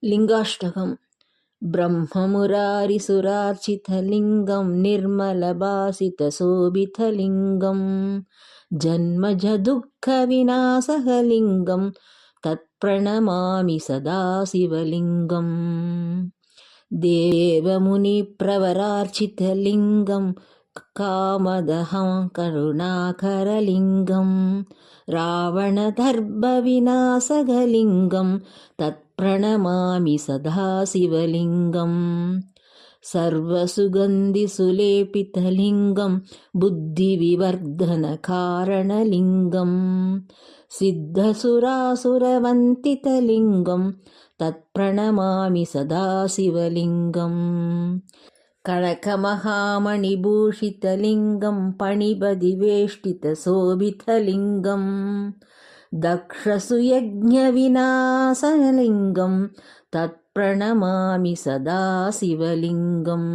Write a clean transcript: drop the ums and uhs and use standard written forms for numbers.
लिङ्गाष्टकम् ब्रह्ममुरारिसुरार्चितलिङ्गं निर्मलभासितशोभितलिङ्गं जन्मजदुःखविनाशकलिङ्गं तत्प्रणमामि सदा शिवलिङ्गम् देवमुनिप्रवरार्चितलिङ्गं कामदहं करुणाकरलिङ्गं रावणदर्भविनाशकलिङ्गं तत्प्रणमामि सदा शिवलिङ्गम् सर्वसुगन्धिसुलेपितलिङ्गं बुद्धिविवर्धनकारणलिङ्गं सिद्धसुरासुरवन्दितलिङ्गं तत्प्रणमामि सदा शिवलिङ्गम् कनकमहामणिभूषितलिङ्गं पणिपदिवेष्टितशोभितलिङ्गं दक्षसुयज्ञविनाशलिङ्गं तत्प्रणमामि सदा शिवलिङ्गम्